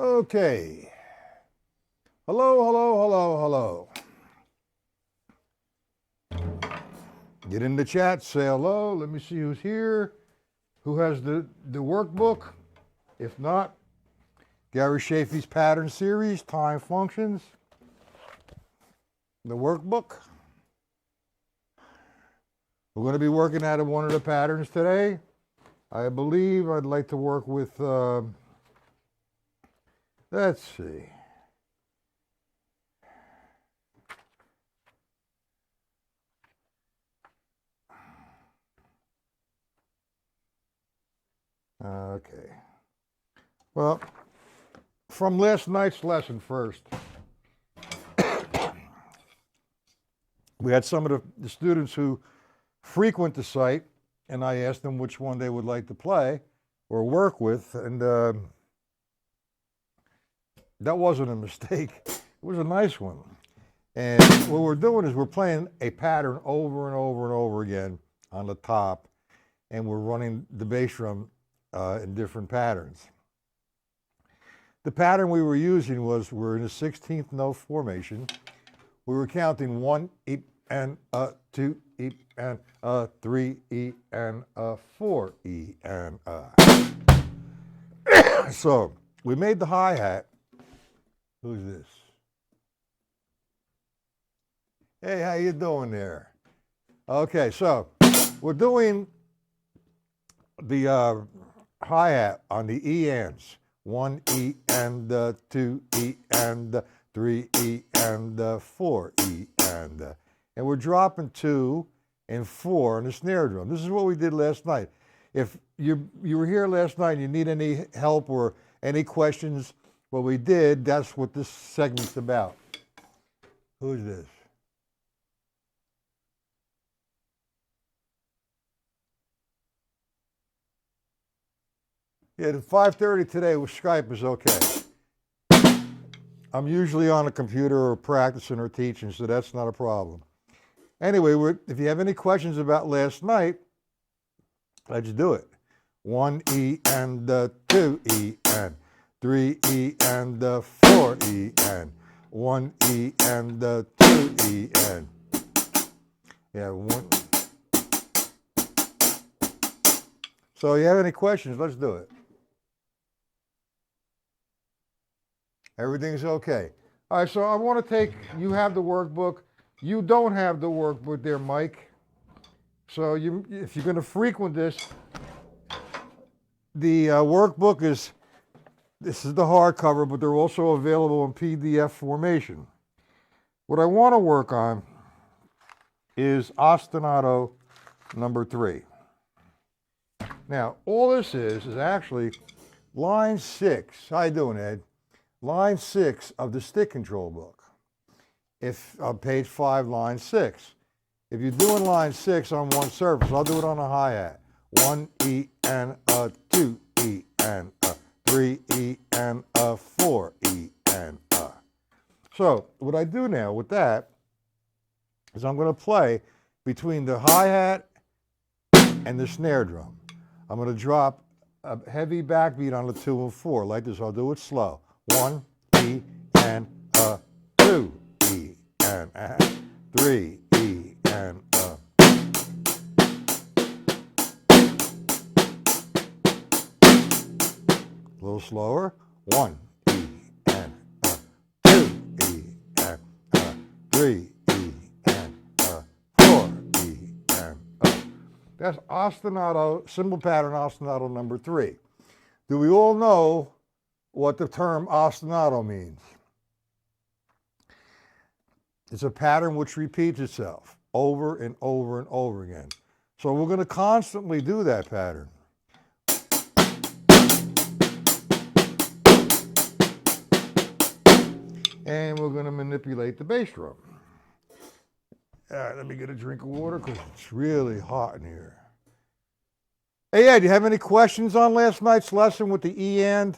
Okay. Hello, hello, hello, hello. Get in the chat, say hello. Let me see who's here. Who has the workbook? If not, Gary Shafee's pattern series, time functions. The workbook. We're going to be working out of one of the patterns today. I believe I'd like to work with, let's see. Okay. Well, from last night's lesson first, we had some of the students who frequent the site, and I asked them which one they would like to play or work with, and that wasn't a mistake. It was a nice one. And what we're doing is we're playing a pattern over and over and over again on the top, and we're running the bass drum in different patterns. The pattern we were using was we're in a 16th note formation. We were counting 1 E and 2 E and 3 E and 4 E and So we made the hi-hat. Who's this? Hey, how you doing there? Okay, so we're doing the hi-hat on the E ands. 1 E and 2 E and 3 E and 4 E and we're dropping 2 and 4 on the snare drum. This is what we did last night. If you were here last night and you need any help or any questions, what we did, that's what this segment's about. Who's this? Yeah, the 5:30 today with Skype is okay. I'm usually on a computer or practicing or teaching, so that's not a problem. Anyway, if you have any questions about last night, let's do it. 1 E and 2 E and 3 E and 4 E and 1 E and 2 E and yeah, 1. So you have any questions, let's do it. Everything's okay. All right, so I want to take, you have the workbook. You don't have the workbook there, Mike. So if you're going to frequent this, the workbook this is the hardcover, but they're also available in PDF formation. What I want to work on is ostinato number 3. Now, all this is actually line 6. How you doing, Ed? Line 6 of the stick control book. If on page 5, line 6. If you're doing line 6 on one surface, I'll do it on a hi-hat. 1 E and 2 E and 3 E and 4 E and So what I do now with that is I'm going to play between the hi-hat and the snare drum. I'm going to drop a heavy backbeat on the 2 and 4 like this. I'll do it slow. 1 E and 2 E and 3 E and a little slower. 1 E and 2 E and 3 E and 4 E and That's ostinato, symbol pattern ostinato number 3. Do we all know what the term ostinato means? It's a pattern which repeats itself over and over and over again. So we're going to constantly do that pattern. And we're going to manipulate the bass drum. All right, let me get a drink of water because it's really hot in here. Hey, Ed, do you have any questions on last night's lesson with the E and?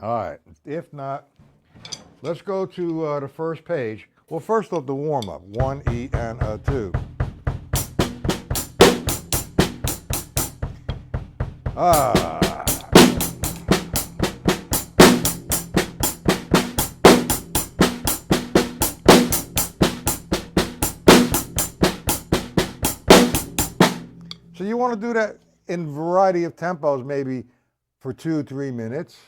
All right, if not, let's go to the first page. Well, first off, the warm-up. 1 E and 2. Ah. So you want to do that in a variety of tempos, maybe for 2-3 minutes.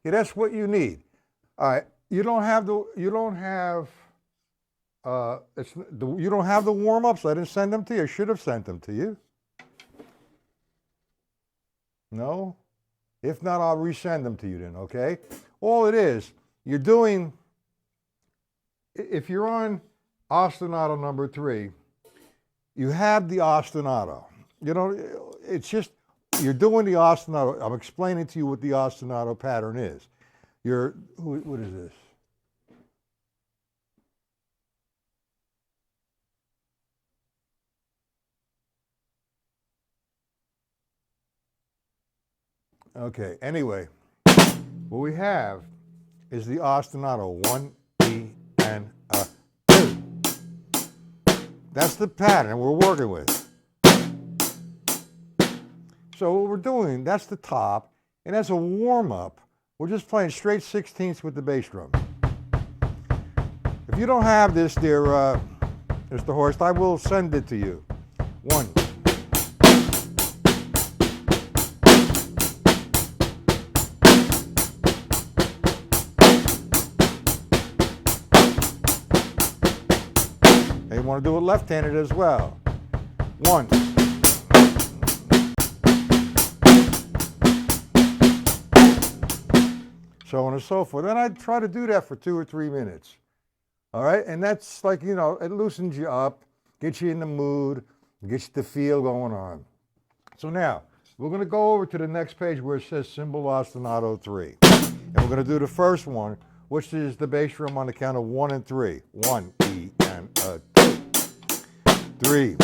Yeah, that's what you need. All right, you don't have the warm-ups. I didn't send them to you. I should have sent them to you. No? If not, I'll resend them to you then, okay? All it is, you're doing, if you're on ostinato number 3, you have the ostinato. You know, it's just, you're doing the ostinato. I'm explaining to you what the ostinato pattern is. What is this? Okay, anyway, what we have is the ostinato, 1, E, and a 2. That's the pattern we're working with. So what we're doing, that's the top, and as a warm-up, we're just playing straight 16ths with the bass drum. If you don't have this, dear Mr. Horst, I will send it to you. 1. And you want to do it left-handed as well. 1. So on and so forth. Then I try to do that for 2 or 3 minutes. All right, and that's like, you know, it loosens you up, gets you in the mood, gets the feel going on. So now, we're going to go over to the next page where it says Cymbal Ostinato 3. And we're going to do the first one, which is the bass drum on the count of 1 and 3. 1, E, and a 2. 3.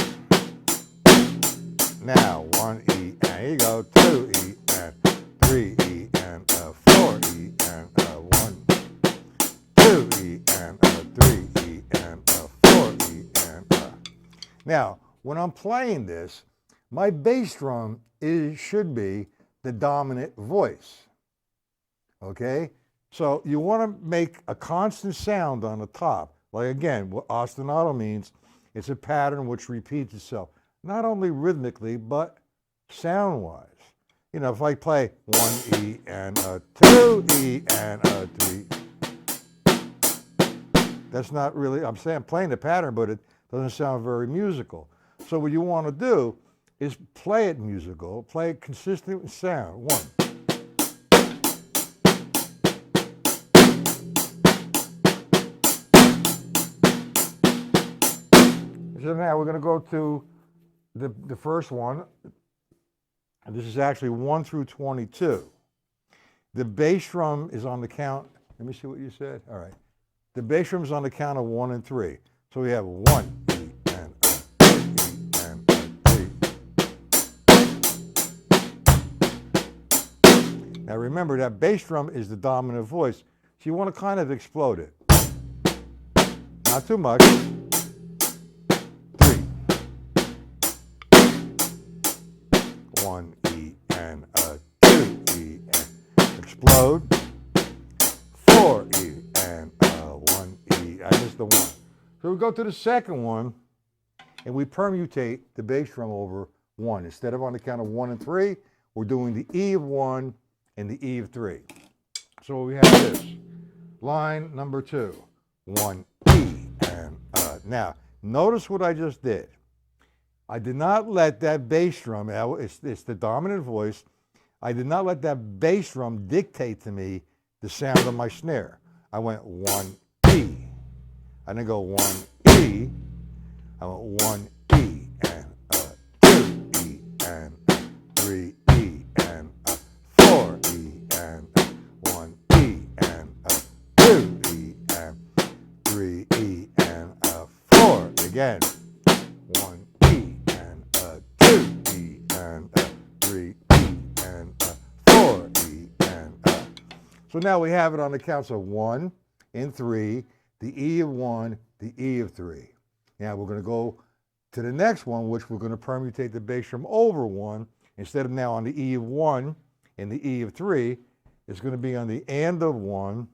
Now, 1 E, and here you go, 2 E, and 3 E, and a 4 E, and a 1. 2 E, and a 3 E, and a 4 E, and a. Now, when I'm playing this, my bass drum should be the dominant voice. Okay? So you want to make a constant sound on the top. Like again, what ostinato means, it's a pattern which repeats itself, not only rhythmically, but sound-wise. You know, if I play 1 E and a 2 E and a 3, that's not really, I'm saying playing the pattern, but it doesn't sound very musical. So what you want to do is play it musical, play it consistent with sound. 1. So now we're going to go to the first one. And this is actually 1 through 22. The bass drum is on the count. Let me see what you said. All right. The bass drum is on the count of 1 and 3. So we have 1 E and a 2 E and a 3. Now remember that bass drum is the dominant voice, so you want to kind of explode it. Not too much. 1 E and a 2 E and explode. 4 E and a 1 E. I missed the 1. So we go to the second one and we permutate the bass drum over 1. Instead of on the count of 1 and 3, we're doing the E of 1 and the E of 3. So we have this. Line number 2. 1 E and a. Now, notice what I just did. I did not let that bass drum, it's the dominant voice, I did not let that bass drum dictate to me the sound of my snare. I went 1 E. I didn't go 1 E. I went 1 E and a 2 E and a 3 E and a 4 E and a 1 E and a 2 E and 3 E and a 4. Again. 1 E and a 2 E and a 3 E and a 4 E and a. So now we have it on the counts of 1 and 3, the E of 1, the E of 3. Now we're going to go to the next one, which we're going to permutate the bass drum over 1. Instead of now on the E of 1 and the E of 3, it's going to be on the and of 1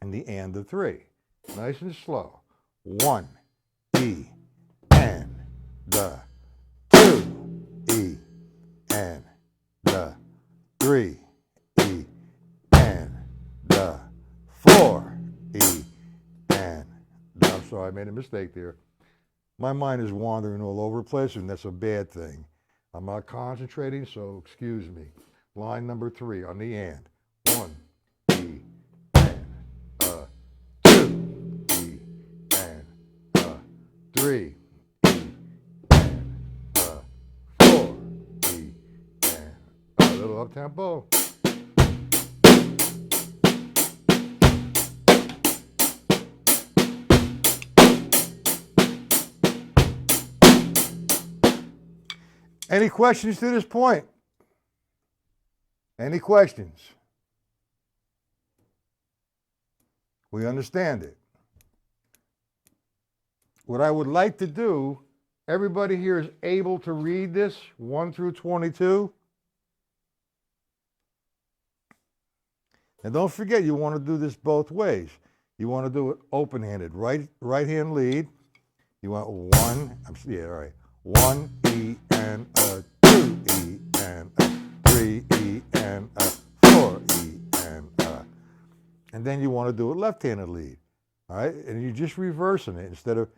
and the and of 3. Nice and slow. 1, E, and, the, 2, E, and, the, 3, E, and, the, 4, E, and, the. I'm sorry, I made a mistake there. My mind is wandering all over the place, and that's a bad thing. I'm not concentrating, so excuse me. Line number 3 on the and. 1, E, and, 2, E, and, 3, E, and, 4, E, and, a little up tempo. Any questions to this point? Any questions? We understand it. What I would like to do, everybody here is able to read this 1 through 22. And don't forget, you want to do this both ways. You want to do it open-handed, right hand lead. You want 1, yeah, all right. 1 E and a 2 E and a 3 E and a 4 E and then you want to do it left-handed lead, all right? And you're just reversing it instead of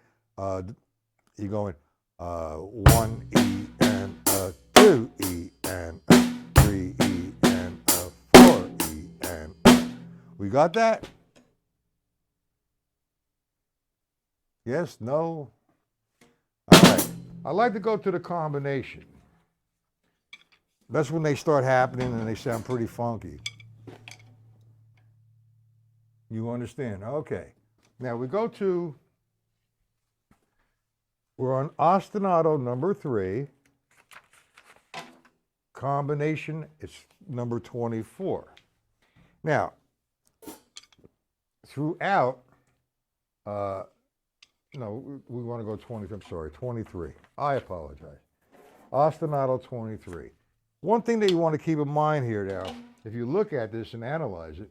you're going 1 E and a 2 E and a 3 E and a 4 E and we got that? Yes? No? All right. I like to go to the combination. That's when they start happening and they sound pretty funky. You understand? Okay. Now we go to, we're on ostinato number 3. Combination is number 24. Now, throughout, no, we want to go 20, I'm sorry, 23. I apologize. Ostinato 23. One thing that you want to keep in mind here now, if you look at this and analyze it,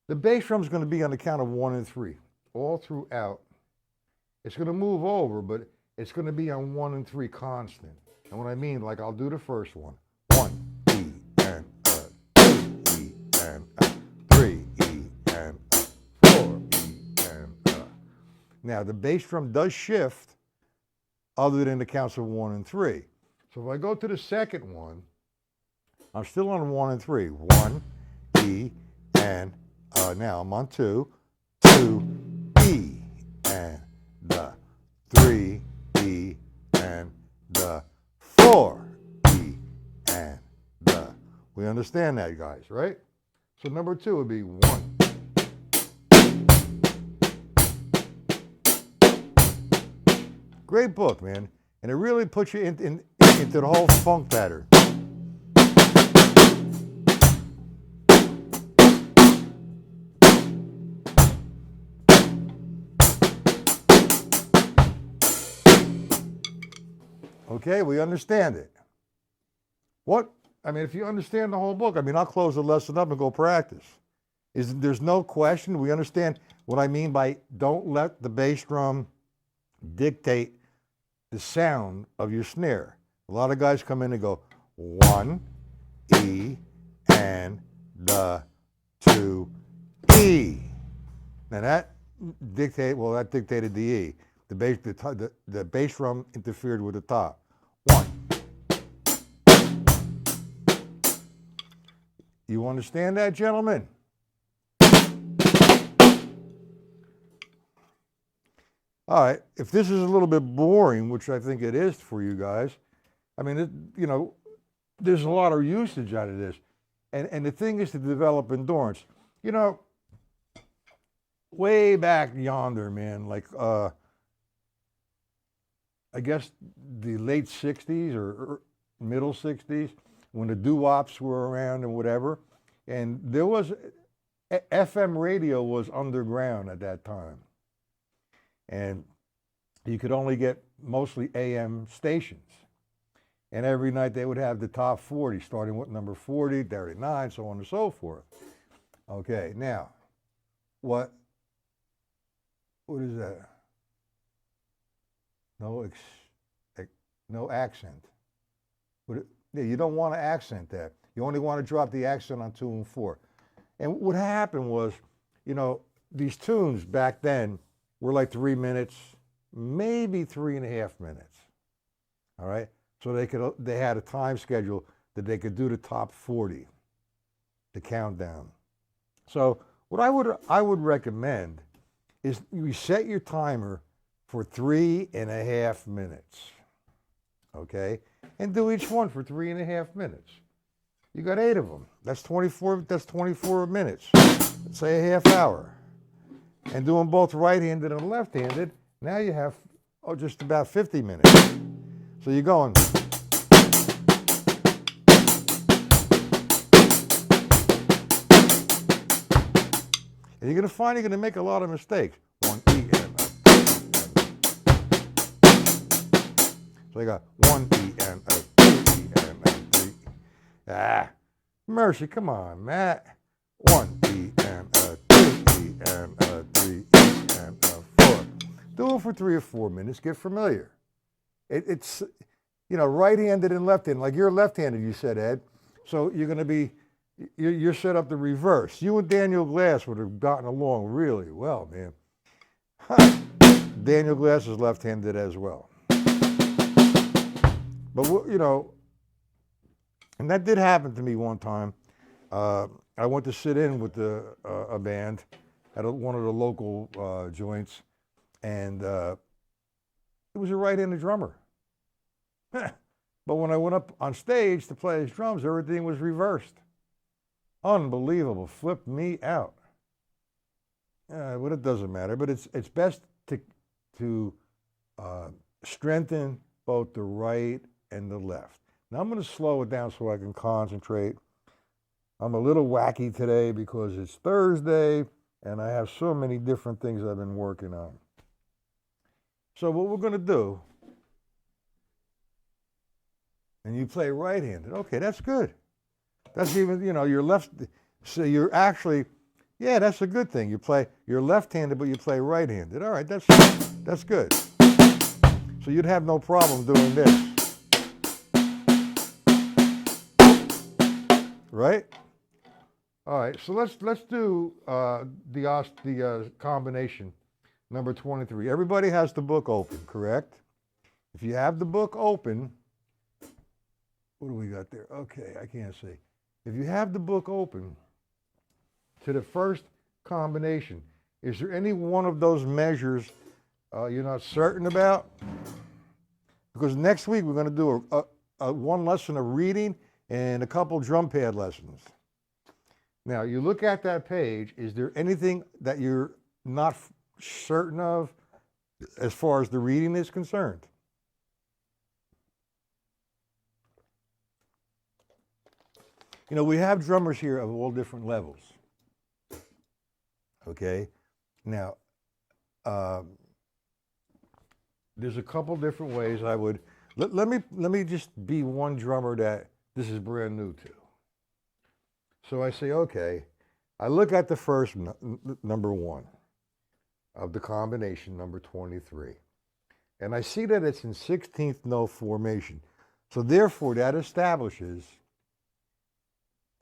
the bass drum is going to be on the count of 1 and 3 all throughout. It's going to move over, but it's going to be on 1 and 3 constant. And what I mean, like I'll do the first one. 1, E, and 2, E, and 3, E, and 4, E, and Now, the bass drum does shift other than the counts of 1 and 3. So if I go to the second one, I'm still on 1 and 3. 1, E, and now I'm on 2. 2, E, and the 3, E, and the 4, E, and the. We understand that, guys, right? So number 2 would be 1. Great book, man. And it really puts you into the whole funk pattern. Okay, we understand it. If you understand the whole book, I'll close the lesson up and go practice. There's no question. We understand what I mean by don't let the bass drum dictate the sound of your snare. A lot of guys come in and go 1, E, and the 2, E. Now that dictated the E. The bass drum interfered with the top. 1. You understand that, gentlemen? All right, if this is a little bit boring, which I think it is for you guys, there's a lot of usage out of this. And the thing is to develop endurance. Way back yonder, man, like, I guess the late 60s or middle 60s, when the doo-wops were around and whatever, and there was, FM radio was underground at that time. And you could only get mostly AM stations. And every night they would have the top 40, starting with number 40, 39, so on and so forth. Okay, now, what is that? No accent. Yeah, you don't want to accent that. You only want to drop the accent on 2 and 4. And what happened was, these tunes back then were like 3 minutes, maybe 3.5 minutes. All right? So they had a time schedule that they could do the top 40, the countdown. So what I would recommend is you set your timer for 3.5 minutes. Okay? And do each one for 3.5 minutes. You got 8 of them. That's 24 minutes. Let's say a half hour. And doing both right-handed and left-handed, now you have just about 50 minutes. So you're going. And you're going to find you're going to make a lot of mistakes. 1 E and a. So you got 1 E and a, 2 E and a, 3. Mercy, come on, Matt. 1 E and a, 2 E and a, 3 E and a, 4. Do it for 3 or 4 minutes. Get familiar. It's right-handed and left-handed. Like you're left-handed, you said, Ed. So you're going to be, you're set up the reverse. You and Daniel Glass would have gotten along really well, man. Daniel Glass is left-handed as well. But, and that did happen to me one time. I went to sit in with a band at one of the local joints, and it was a right-handed drummer. But when I went up on stage to play his drums, everything was reversed. Unbelievable. Flipped me out. But it doesn't matter. But it's best to strengthen both the right and the left. Now I'm going to slow it down so I can concentrate. I'm a little wacky today because it's Thursday and I have so many different things I've been working on. So what we're going to do, and you play right-handed. Okay, that's good. That's even, your left, so you're actually, yeah, that's a good thing. You're left-handed, but you play right-handed. All right, that's good. So you'd have no problem doing this. Right? All right, so let's do the combination number 23. Everybody has the book open, correct? If you have the book open, what do we got there? Okay, I can't see. If you have the book open to the first combination, is there any one of those measures you're not certain about? Because next week we're going to do a one lesson of reading and a couple drum pad lessons. Now, you look at that page, is there anything that you're not certain of as far as the reading is concerned? We have drummers here of all different levels. Okay? Now, there's a couple different ways I would, let me just be one drummer that this is brand new to. So I say, okay, I look at the first number 1 of the combination, number 23. And I see that it's in 16th note formation. So therefore, that establishes,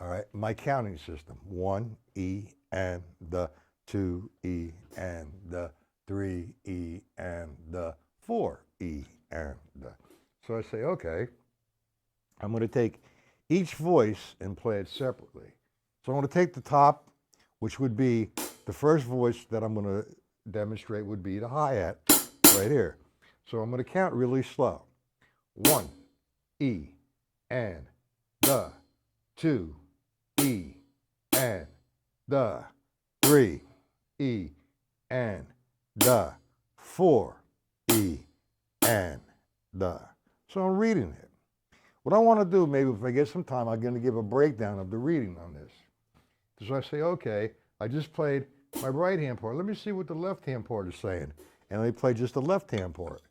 all right, my counting system. 1 E and the 2 E and the 3 E and the 4 E and the. So I say, okay, I'm going to take each voice and play it separately. So I'm going to take the top, which would be the first voice that I'm going to demonstrate would be the hi-hat right here. So I'm going to count really slow. 1 E and the 2 E and the 3 E and the 4 E and the. So I'm reading it. What I want to do, maybe if I get some time, I'm going to give a breakdown of the reading on this. So I say, okay, I just played my right hand part. Let me see what the left hand part is saying. And let me play just the left-hand part.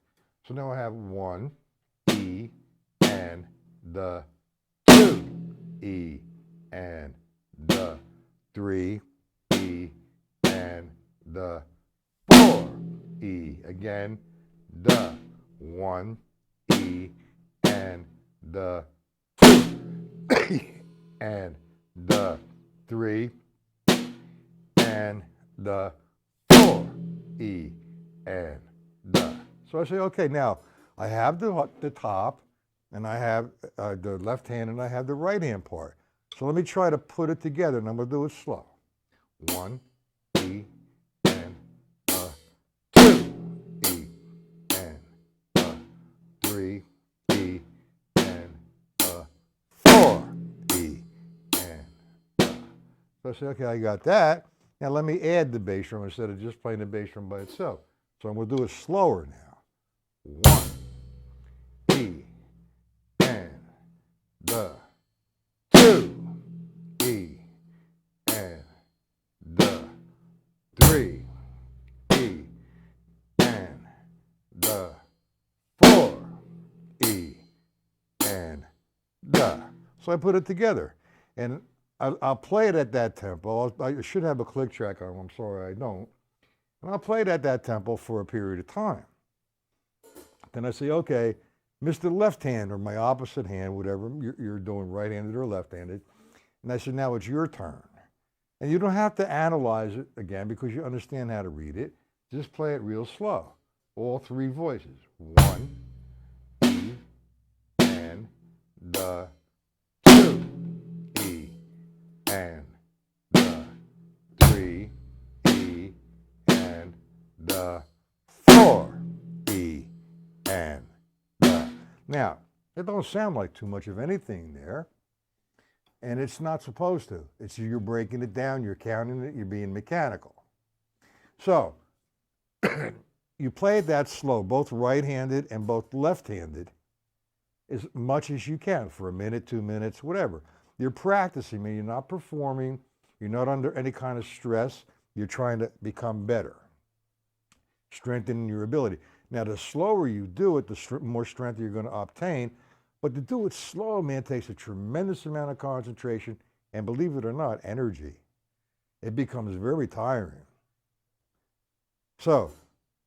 So now I have 1, E, and the 2, E, and the 3, E, and the 4, E. Again, the 1, E, and the 2, and the 3, and the 4, E, and the. So I say, okay, now I have the top, and I have the left hand, and I have the right hand part. So let me try to put it together, and I'm going to do it slow. 1, E, and 2, E, and 3, E, and 4, E, and So I say, okay, I got that. Now let me add the bass drum instead of just playing the bass drum by itself. So I'm going to do it slower now. 1, E, and the 2, E, and the 3, E, and the 4, E, and the. So I put it together, and I'll play it at that tempo. I should have a click track on it. I'm sorry I don't. And I'll play it at that tempo for a period of time. Then I say, okay, Mr. Left Hand, or my opposite hand, whatever you're doing, right-handed or left-handed. And I said, now it's your turn. And you don't have to analyze it again because you understand how to read it. Just play it real slow. All 3 voices. 1, E, and the 2, E, and the 3, E, and the 4, E, and the. Now, it don't sound like too much of anything there, and it's not supposed to. It's you're breaking it down, you're counting it, you're being mechanical. So, you play it that slow, both right-handed and both left-handed, as much as you can for a minute, 2 minutes, whatever. You're practicing, you're not performing, you're not under any kind of stress, you're trying to become better, strengthening your ability. Now, the slower you do it, the more strength you're going to obtain, but to do it slow, man, takes a tremendous amount of concentration, and believe it or not, energy. It becomes very tiring. So,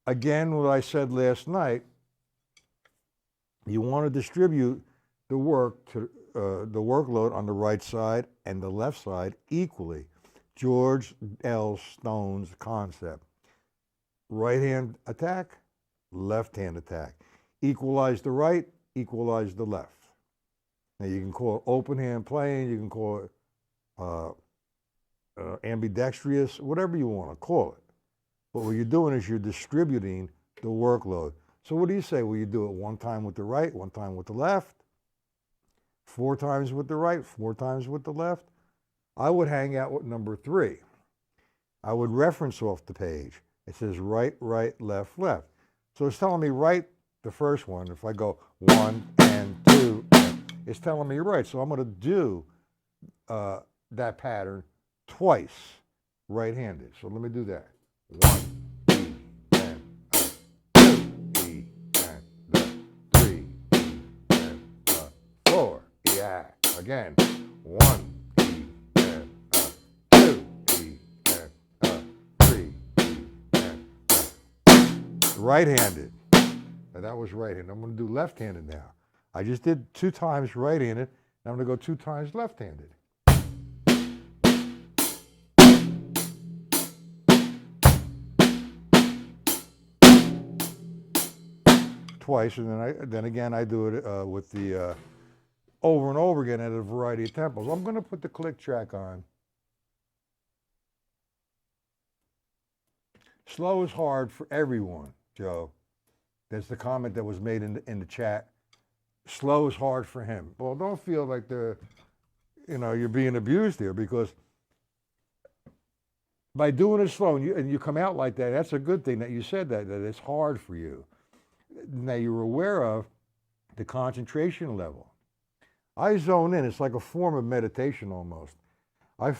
again, what I said last night, you want to distribute the work to the workload on the right side and the left side equally. George L. Stone's concept. Right hand attack, left hand attack. Equalize the right, equalize the left. Now you can call it open hand playing, you can call it ambidextrous, whatever you want to call it. But what you're doing is you're distributing the workload. So what do you say? Well, you do it 1 time with the right, 1 time with the left, 4 times with the right, 4 times with the left. I would hang out with number 3. I would reference off the page. It says right, right, left, left. So it's telling me right the first one. If I go 1 and 2, it's telling me right. So I'm going to do that pattern twice, right-handed. So let me do that. 1, E, and 2, E, and the 3, E, and the 4. Yeah. Again. 1, E, and 2, E, and 3, E, and right-handed. Now that was right-handed. I'm going to do left-handed now. I just did 2 times right-handed. Now I'm going to go 2 times left-handed. Twice, and then again I do it with the over and over again at a variety of tempos. I'm going to put the click track on. Slow is hard for everyone, Joe. That's the comment that was made in the chat. Slow is hard for him. Well, don't feel like you're being abused here, because by doing it slow and you come out like that, that's a good thing that you said that it's hard for you. Now you're aware of the concentration level. I zone in. It's like a form of meditation almost. I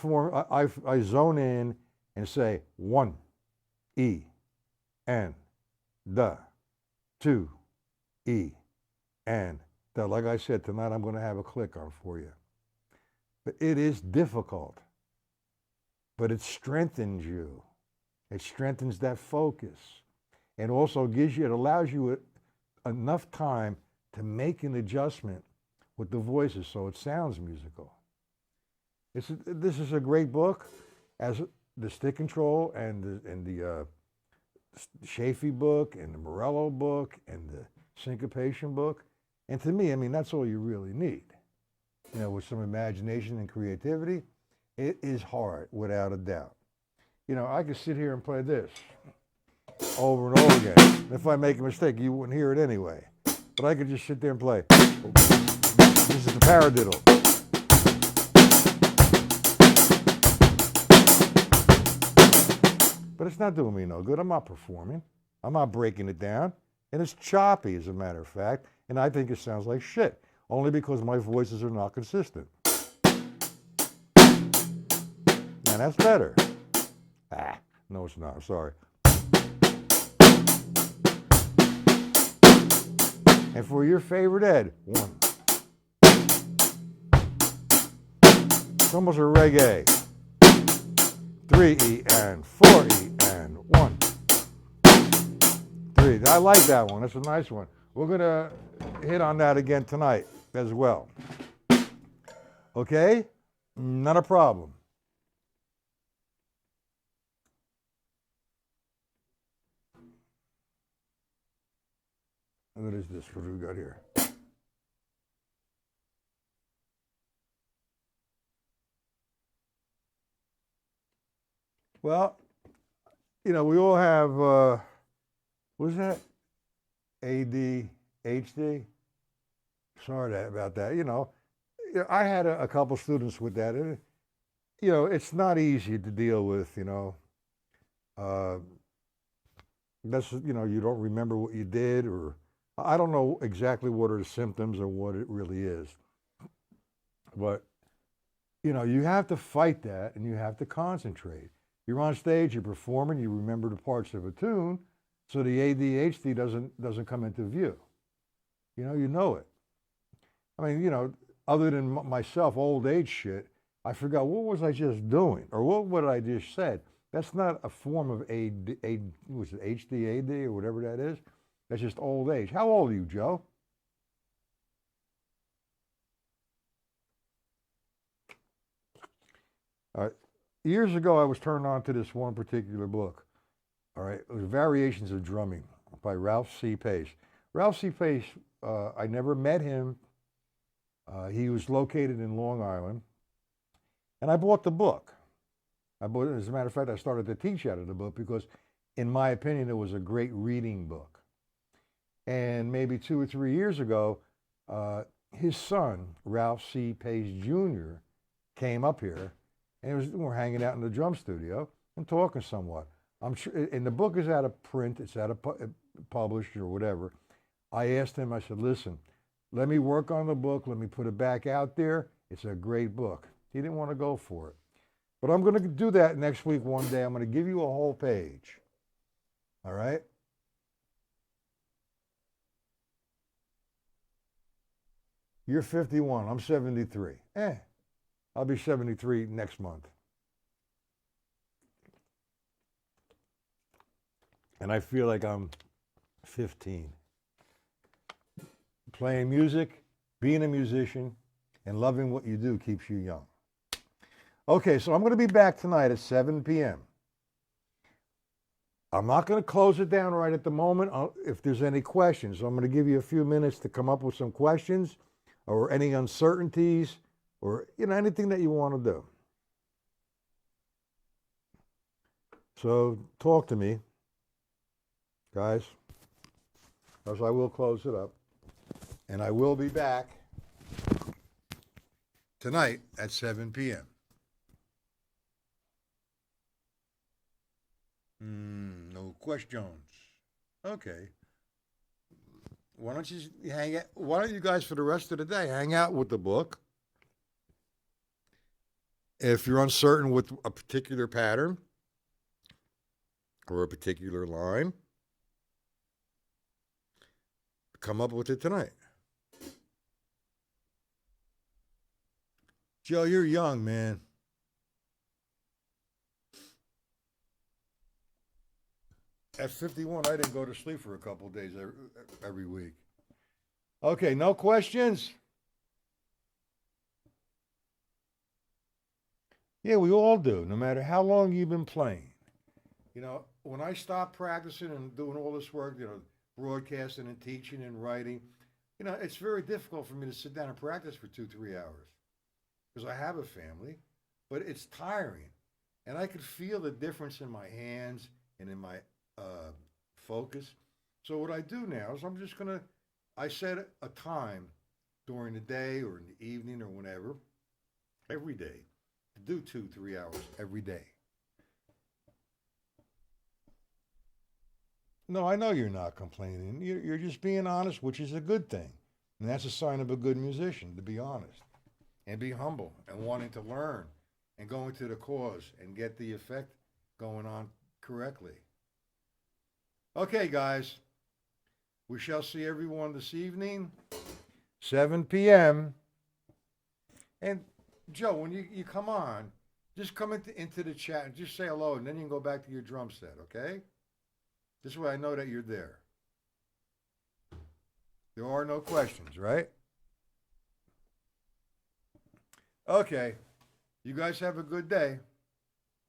zone in and say 1, E, and da, to, e, and da. Like I said, tonight I'm going to have a click on for you. But it is difficult, but it strengthens you. It strengthens that focus. And also gives you, it allows you enough time to make an adjustment with the voices so it sounds musical. This is a great book, as the stick control and the Chafee book and the Morello book and the syncopation book. And to me, I mean, that's all you really need. You know, with some imagination and creativity, it is hard, without a doubt. You know, I could sit here and play this over and over again. If I make a mistake, you wouldn't hear it anyway. But I could just sit there and play. This is the paradiddle. But it's not doing me no good. I'm not performing. I'm not breaking it down. And it's choppy, as a matter of fact. And I think it sounds like shit. Only because my voices are not consistent. And that's better. No, it's not. I'm sorry. And for your favorite Ed, 1. It's almost a reggae. 3E and 4E and 1. 3. I like that one. That's a nice one. We're going to hit on that again tonight as well. Okay? Not a problem. What is this? What do we got here? Well, you know, we all have, what was that? ADHD? Sorry about that. You know, I had a couple students with that. And, you know, it's not easy to deal with, you know. That's, you know, you don't remember what you did, or I don't know exactly what are the symptoms or what it really is. But, you know, you have to fight that and you have to concentrate. You're on stage, you're performing, you remember the parts of a tune, so the ADHD doesn't come into view. You know it. I mean, you know, other than myself, old age shit, I forgot what was I just doing, or what I just said. That's not a form of was it HDAD or whatever that is? That's just old age. How old are you, Joe? All right. Years ago, I was turned on to this one particular book. All right, it was Variations of Drumming by Ralph C. Pace. Ralph C. Pace, I never met him. He was located in Long Island, and I bought the book. As a matter of fact, I started to teach out of the book because, in my opinion, it was a great reading book. And maybe 2 or 3 years ago, his son, Ralph C. Pace Jr., came up here, and we're hanging out in the drum studio and talking somewhat. I'm sure, and the book is out of print, it's out of published or whatever. I asked him, I said, listen, let me work on the book, let me put it back out there. It's a great book. He didn't want to go for it. But I'm going to do that next week one day. I'm going to give you a whole page. All right? You're 51. I'm 73. I'll be 73 next month. And I feel like I'm 15. Playing music, being a musician, and loving what you do keeps you young. Okay, so I'm going to be back tonight at 7 p.m. I'm not going to close it down right at the moment if there's any questions. So I'm going to give you a few minutes to come up with some questions or any uncertainties or, you know, anything that you want to do. So talk to me, guys, because I will close it up. And I will be back tonight at 7 p.m. No questions. Okay. Why don't you guys for the rest of the day hang out with the book? If you're uncertain with a particular pattern or a particular line, come up with it tonight. Joe, you're young, man. At 51, I didn't go to sleep for a couple of days every week. Okay, no questions? Yeah, we all do, no matter how long you've been playing. You know, when I stopped practicing and doing all this work, broadcasting and teaching and writing, it's very difficult for me to sit down and practice for 2, 3 hours because I have a family, but it's tiring. And I could feel the difference in my hands and in my focus. So what I do now is I set a time during the day or in the evening or whenever, every day, to do 2, 3 hours every day. No, I know you're not complaining. You're just being honest, which is a good thing. And that's a sign of a good musician, to be honest. And be humble and wanting to learn and going to the cause and get the effect going on correctly. Okay, guys. We shall see everyone this evening, 7 p.m. And Joe, when you come on, just come into the chat and just say hello, and then you can go back to your drum set, okay? This way I know that you're there. There are no questions, right? Okay. You guys have a good day,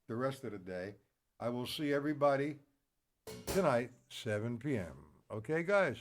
the rest of the day. I will see everybody tonight, 7 p.m. Okay, guys?